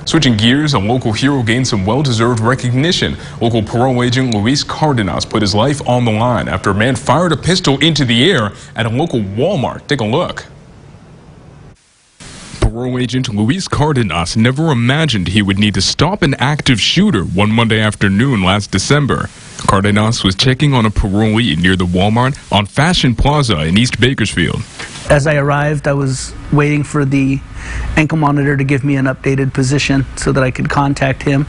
Switching gears, a local hero gained some well-deserved recognition. Local parole agent Luis Cardenas put his life on the line after a man fired a pistol into the air at a local Walmart. Take a look. Parole agent Luis Cardenas never imagined he would need to stop an active shooter one Monday afternoon last December. Cardenas was checking on a parolee near the Walmart on Fashion Plaza in East Bakersfield. As I arrived, I was waiting for the ankle monitor to give me an updated position so that I could contact him.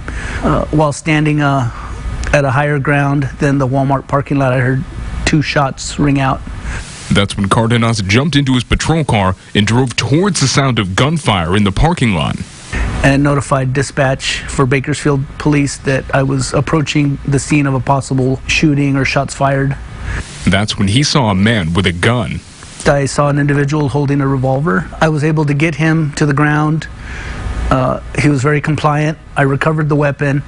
While standing at a higher ground than the Walmart parking lot, I heard 2 shots ring out. That's when Cardenas jumped into his patrol car and drove towards the sound of gunfire in the parking lot. And notified dispatch for Bakersfield police that I was approaching the scene of a possible shooting or shots fired. That's when he saw a man with a gun. I saw an individual holding a revolver. I was able to get him to the ground. He was very compliant. I recovered the weapon.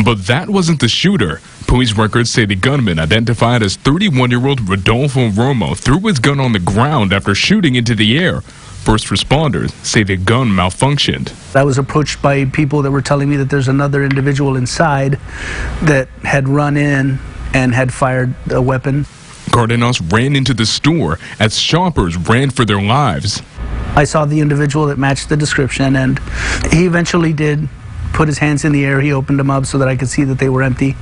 But that wasn't the shooter. Police records say the gunman, identified as 31-year-old Rodolfo Romo, threw his gun on the ground after shooting into the air. First responders say the gun malfunctioned. I was approached by people that were telling me that there's another individual inside that had run in and had fired a weapon. Cardenas ran into the store as shoppers ran for their lives. I saw the individual that matched the description, and he eventually did put his hands in the air. He opened them up so that I could see that they were empty,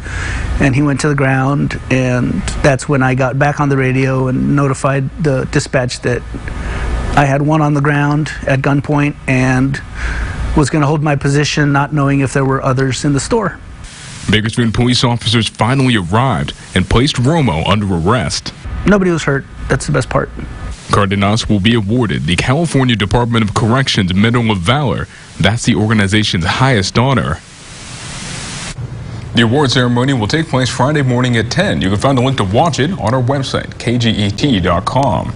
and he went to the ground, and that's when I got back on the radio and notified the dispatch that I had one on the ground at gunpoint and was going to hold my position, not knowing if there were others in the store. Bakersfield police officers finally arrived and placed Romo under arrest. Nobody was hurt. That's the best part. Cardenas will be awarded the California Department of Corrections Medal of Valor. That's the organization's highest honor. The award ceremony will take place Friday morning at 10. You can find a link to watch it on our website, kget.com.